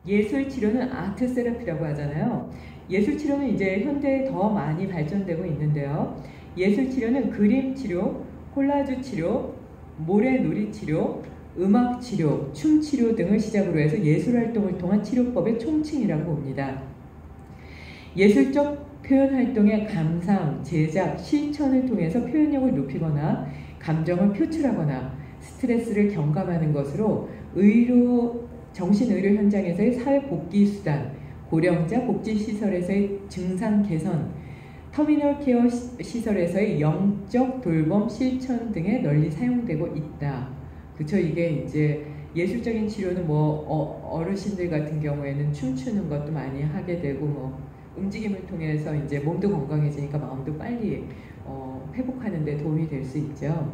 예술치료는 아트 세라피라고 하잖아요. 예술치료는 이제 현대에 더 많이 발전되고 있는데요. 예술치료는 그림치료, 콜라주치료, 모래놀이치료, 음악치료, 춤치료 등을 시작으로 해서 예술활동을 통한 치료법의 총칭이라고 봅니다. 예술적 표현활동의 감상, 제작, 실천을 통해서 표현력을 높이거나 감정을 표출하거나 스트레스를 경감하는 것으로 정신의료 현장에서의 사회복귀수단, 고령자 복지시설에서의 증상 개선, 터미널 케어 시설에서의 영적 돌봄 실천 등에 널리 사용되고 있다. 그쵸? 이게 이제 예술적인 치료는 뭐 어르신들 같은 경우에는 춤추는 것도 많이 하게 되고 뭐 움직임을 통해서 이제 몸도 건강해지니까 마음도 빨리 회복하는 데 도움이 될 수 있죠.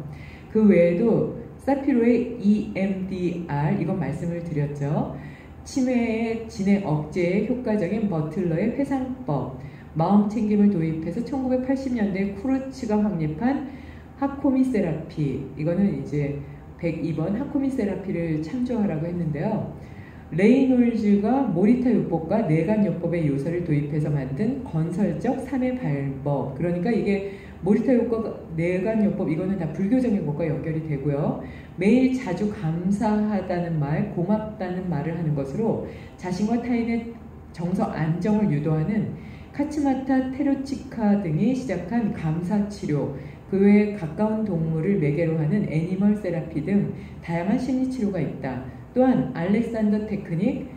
그 외에도 사피로의 EMDR 이건 말씀을 드렸죠. 치매의 진행 억제에 효과적인 버틀러의 회상법, 마음 챙김을 도입해서 1980년대 쿠르츠가 확립한 하코미 세라피, 이거는 이제 102번 하코미 세라피를 참조하라고 했는데요. 레이놀즈가 모리타 요법과 내간 요법의 요소를 도입해서 만든 건설적 3의 방법, 그러니까 이게 모리타 요법과 내간 요법 이거는 다 불교적인 것과 연결이 되고요. 매일 자주 감사하다는 말, 고맙다는 말을 하는 것으로 자신과 타인의 정서 안정을 유도하는 카츠마타 테로치카 등이 시작한 감사치료, 그 외에 가까운 동물을 매개로 하는 애니멀 세라피 등 다양한 심리치료가 있다. 또한 알렉산더 테크닉,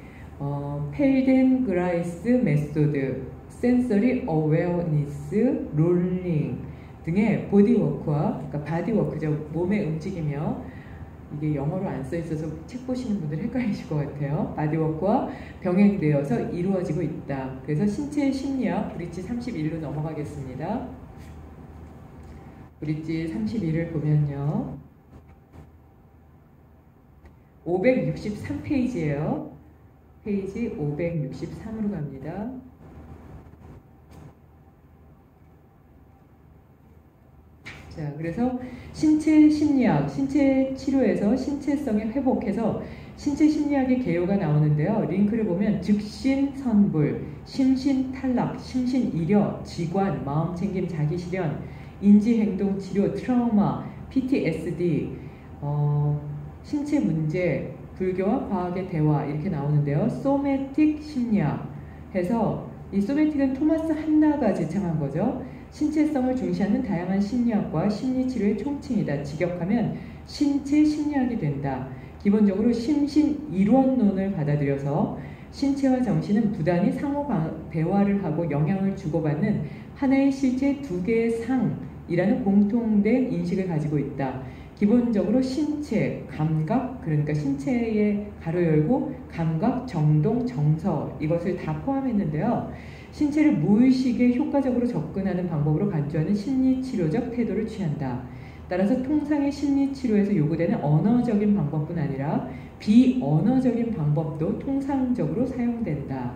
펠덴그라이스 메소드, 센서리 어웨어니스, 롤링 등의 보디워크와, 그러니까 바디워크죠. 몸의 움직이며, 이게 영어로 안 써있어서 책 보시는 분들 헷갈리실 것 같아요. 바디워크와 병행되어서 이루어지고 있다. 그래서 신체의 심리학 브릿지 31로 넘어가겠습니다. 브릿지 31을 보면요. 563페이지예요. 페이지 563으로 갑니다. 자, 그래서 신체 심리학, 신체 치료에서 신체성에 회복해서 신체 심리학의 개요가 나오는데요. 링크를 보면 즉신선불, 심신탈락, 심신이려, 지관, 마음챙김, 자기실현, 인지행동치료, 트라우마, PTSD, 신체 문제, 불교와 과학의 대화 이렇게 나오는데요. 소매틱 심리학 해서 이 소매틱은 토마스 한나가 제창한 거죠. 신체성을 중시하는 다양한 심리학과 심리치료의 총칭이다. 직역하면 신체 심리학이 된다. 기본적으로 심신이론론을 받아들여서 신체와 정신은 부단히 상호 대화를 하고 영향을 주고받는 하나의 실제 두 개의 상이라는 공통된 인식을 가지고 있다. 기본적으로 신체, 감각, 그러니까 신체에 가로 열고 감각, 정동, 정서 이것을 다 포함했는데요. 신체를 무의식에 효과적으로 접근하는 방법으로 간주하는 심리치료적 태도를 취한다. 따라서 통상의 심리치료에서 요구되는 언어적인 방법뿐 아니라 비언어적인 방법도 통상적으로 사용된다.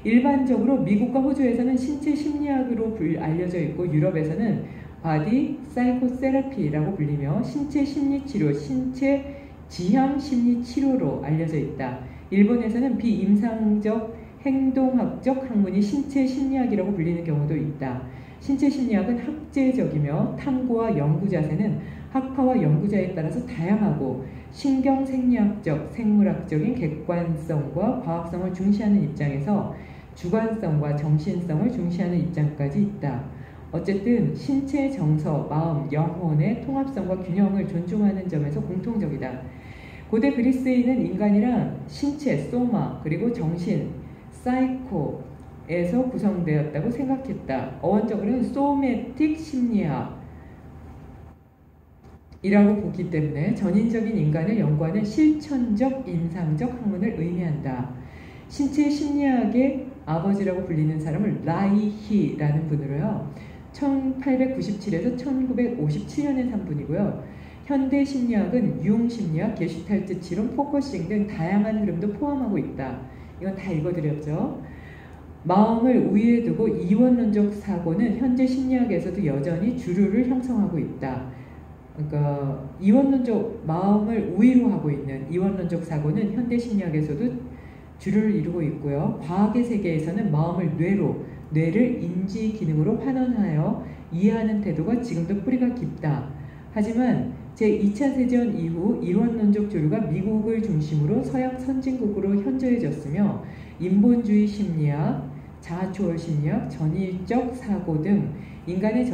일반적으로 미국과 호주에서는 신체 심리학으로 알려져 있고 유럽에서는 바디 사이코세라피라고 불리며 신체 심리치료, 신체 지향 심리치료로 알려져 있다. 일본에서는 비임상적 행동학적 학문이 신체 심리학이라고 불리는 경우도 있다. 신체 심리학은 학제적이며 탐구와 연구 자세는 학파와 연구자에 따라서 다양하고 신경생리학적, 생물학적인 객관성과 과학성을 중시하는 입장에서 주관성과 정신성을 중시하는 입장까지 있다. 어쨌든 신체, 정서, 마음, 영혼의 통합성과 균형을 존중하는 점에서 공통적이다. 고대 그리스인은 인간이란 신체, 소마, 그리고 정신, 사이코에서 구성되었다고 생각했다. 어원적으로는 소매틱 심리학 이라고 보기 때문에 전인적인 인간을 연구하는 실천적 인상적 학문을 의미한다. 신체 심리학의 아버지라고 불리는 사람을 라이히라는 분으로요. 1897에서 1957년에 산 분이고요. 현대 심리학은 융 심리학, 게슈탈트 치료, 포커싱 등 다양한 흐름도 포함하고 있다. 이건 다 읽어드렸죠. 마음을 우위에 두고 이원론적 사고는 현재 심리학에서도 여전히 주류를 형성하고 있다. 그러니까 이원론적 마음을 우위로 하고 있는 이원론적 사고는 현대 심리학에서도 주류를 이루고 있고요. 과학의 세계에서는 마음을 뇌를 인지 기능으로 환원하여 이해하는 태도가 지금도 뿌리가 깊다. 하지만 제2차 세전 이후 이원론적 주류가 미국을 중심으로 서양 선진국으로 현저해졌으며 인본주의 심리학, 자아초월 심리학, 전위적 사고 등 인간의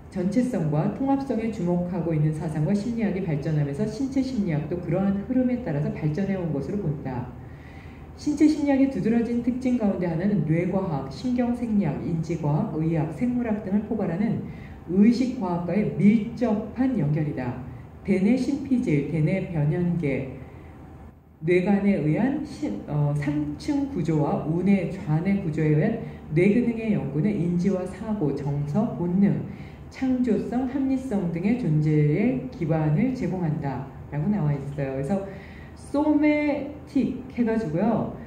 전체성과 통합성에 주목하고 있는 사상과 심리학이 발전하면서 신체 심리학도 그러한 흐름에 따라서 발전해온 것으로 본다. 신체 심리학의 두드러진 특징 가운데 하나는 뇌과학, 신경생리학, 인지과학, 의학, 생물학 등을 포괄하는 의식과학과의 밀접한 연결이다. 대뇌 심피질, 대뇌 변연계, 뇌관에 의한 상층 구조와 우뇌, 좌뇌 구조에 의한 뇌기능의 연구는 인지와 사고, 정서, 본능, 창조성, 합리성 등의 존재의 기반을 제공한다 라고 나와 있어요. 그래서 소매틱 해가지고요.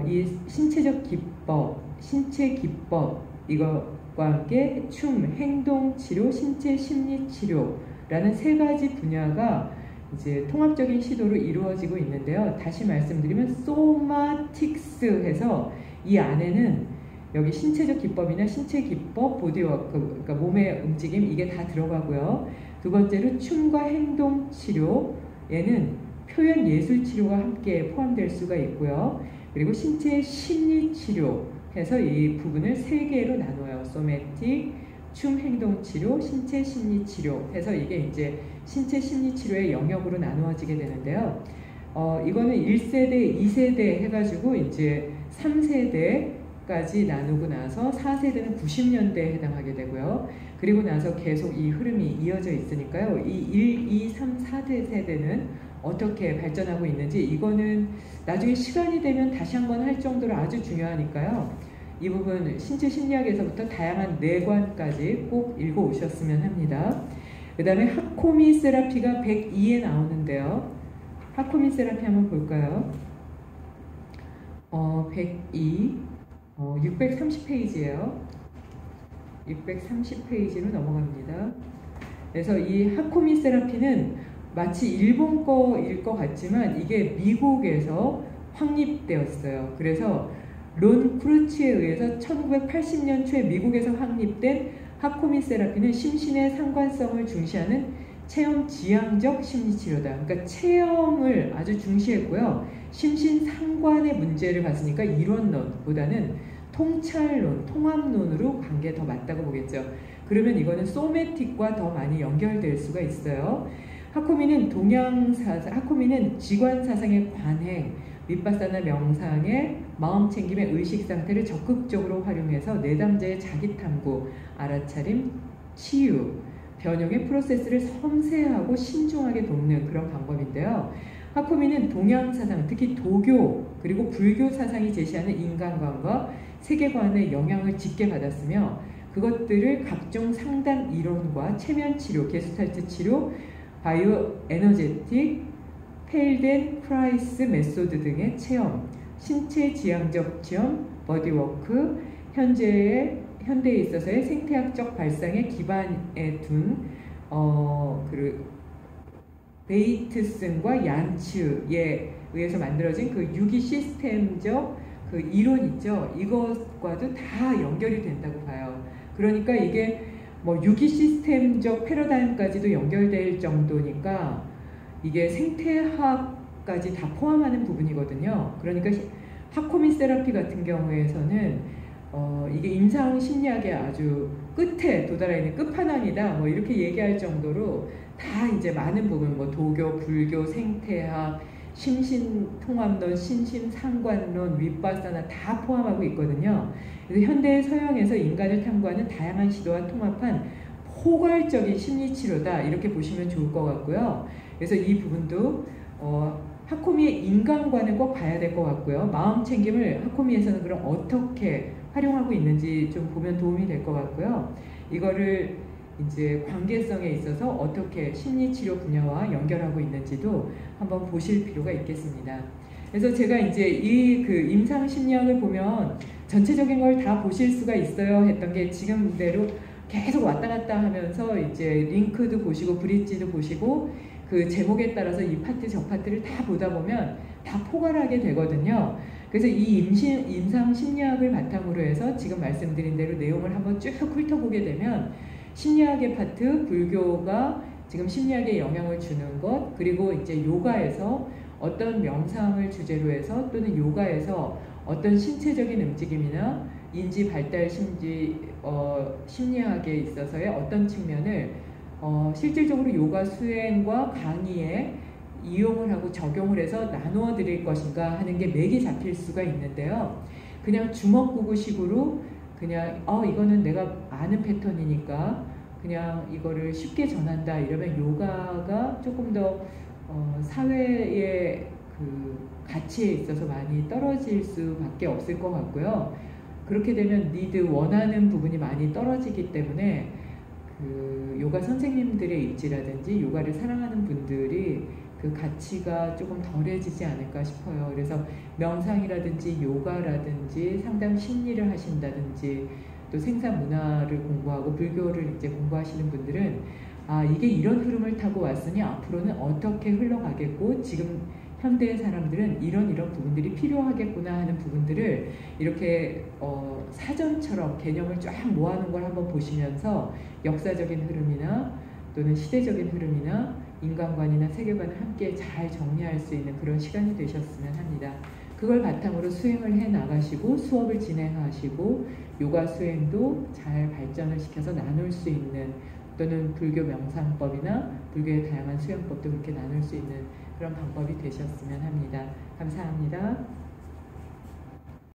이 신체적 기법, 신체 기법 이것과 함께 춤, 행동 치료, 신체 심리 치료라는 세 가지 분야가 이제 통합적인 시도로 이루어지고 있는데요. 다시 말씀드리면 소마틱스 해서 이 안에는 여기 신체적 기법이나 신체 기법, 보디워크, 그러니까 몸의 움직임 이게 다 들어가고요. 두 번째로 춤과 행동 치료에는 표현 예술 치료가 함께 포함될 수가 있고요. 그리고 신체 심리 치료 해서 이 부분을 세 개로 나눠요. 소매틱, 춤, 행동 치료, 신체 심리 치료 해서 이게 이제 신체 심리 치료의 영역으로 나누어지게 되는데요. 이거는 1세대, 2세대 해가지고 이제 3세대까지 나누고 나서 4세대는 90년대에 해당하게 되고요. 그리고 나서 계속 이 흐름이 이어져 있으니까요. 이 1, 2, 3, 4대 세대는 어떻게 발전하고 있는지 이거는 나중에 시간이 되면 다시 한번 할 정도로 아주 중요하니까요. 이 부분 신체 심리학에서부터 다양한 뇌관까지 꼭 읽어오셨으면 합니다. 그 다음에 하코미 세라피가 102에 나오는데요. 하코미 세라피 한번 볼까요? 102, 630페이지예요. 630페이지로 넘어갑니다. 그래서 이 하코미 세라피는 마치 일본 거일 것 같지만 이게 미국에서 확립되었어요. 그래서 론 크루치에 의해서 1980년 초에 미국에서 확립된 하코미 세라피는 심신의 상관성을 중시하는 체험 지향적 심리치료다. 그러니까 체험을 아주 중시했고요. 심신 상관의 문제를 봤으니까 이론론보다는 통찰론, 통합론으로 간 게 더 맞다고 보겠죠. 그러면 이거는 소매틱과 더 많이 연결될 수가 있어요. 하코미는 하코미는 지관사상의 관행, 윗바사나 명상의 마음챙김의 의식상태를 적극적으로 활용해서 내담자의 자기탐구, 알아차림, 치유, 변형의 프로세스를 섬세하고 신중하게 돕는 그런 방법인데요. 하코미는 동양사상, 특히 도교 그리고 불교 사상이 제시하는 인간관과 세계관의 영향을 짙게 받았으며 그것들을 각종 상담 이론과 체면 치료, 게스탈트 치료, 바이오 에너제틱, 펠덴 프라이스 메소드 등의 체험, 신체 지향적 체험, 버디워크, 현대에 있어서의 생태학적 발상의 기반에 둔 베이트슨과 얀츠에 의해서 만들어진 그 유기 시스템적 그 이론 있죠. 이것과도 다 연결이 된다고 봐요. 그러니까 이게 뭐 유기 시스템적 패러다임까지도 연결될 정도니까 이게 생태학까지 다 포함하는 부분이거든요. 그러니까 하코미 세라피 같은 경우에서는 이게 임상 심리학의 아주 끝에 도달해 있는 끝판왕이다. 뭐 이렇게 얘기할 정도로 다 이제 많은 부분, 뭐 도교, 불교, 생태학, 심신통합론, 신심상관론, 윗바사나 다 포함하고 있거든요. 그래서 현대 서양에서 인간을 탐구하는 다양한 시도와 통합한 포괄적인 심리치료다 이렇게 보시면 좋을 것 같고요. 그래서 이 부분도 하코미의 인간관을 꼭 봐야 될 것 같고요. 마음 챙김을 하코미에서는 그럼 어떻게 활용하고 있는지 좀 보면 도움이 될 것 같고요. 이거를 이제 관계성에 있어서 어떻게 심리치료 분야와 연결하고 있는지도 한번 보실 필요가 있겠습니다. 그래서 제가 이제 이 그 임상 심리학을 보면 전체적인 걸 다 보실 수가 있어요 했던 게 지금대로 계속 왔다 갔다 하면서 이제 링크도 보시고 브릿지도 보시고 그 제목에 따라서 이 파트 저 파트를 다 보다 보면 다 포괄하게 되거든요. 그래서 이 임상 심리학을 바탕으로 해서 지금 말씀드린 대로 내용을 한번 쭉 훑어보게 되면 심리학의 파트, 불교가 지금 심리학에 영향을 주는 것, 그리고 이제 요가에서 어떤 명상을 주제로 해서 또는 요가에서 어떤 신체적인 움직임이나 인지 발달 심리학에 있어서의 어떤 측면을 실질적으로 요가 수행과 강의에 이용을 하고 적용을 해서 나누어 드릴 것인가 하는 게 맥이 잡힐 수가 있는데요. 그냥 주먹구구식으로 그냥 이거는 내가 아는 패턴이니까 그냥 이거를 쉽게 전한다 이러면 요가가 조금 더 사회의 그 가치에 있어서 많이 떨어질 수밖에 없을 것 같고요. 그렇게 되면 원하는 부분이 많이 떨어지기 때문에 그 요가 선생님들의 입지라든지 요가를 사랑하는 분들이 그 가치가 조금 덜해지지 않을까 싶어요. 그래서 명상이라든지 요가라든지 상담 심리를 하신다든지 또 생사 문화를 공부하고 불교를 이제 공부하시는 분들은 이게 이런 흐름을 타고 왔으니 앞으로는 어떻게 흘러가겠고 지금 현대의 사람들은 이런 부분들이 필요하겠구나 하는 부분들을 이렇게 사전처럼 개념을 쫙 모아놓은 걸 한번 보시면서 역사적인 흐름이나 또는 시대적인 흐름이나 인간관이나 세계관을 함께 잘 정리할 수 있는 그런 시간이 되셨으면 합니다. 그걸 바탕으로 수행을 해 나가시고 수업을 진행하시고 요가 수행도 잘 발전을 시켜서 나눌 수 있는 또는 불교 명상법이나 불교의 다양한 수행법도 그렇게 나눌 수 있는 그런 방법이 되셨으면 합니다. 감사합니다.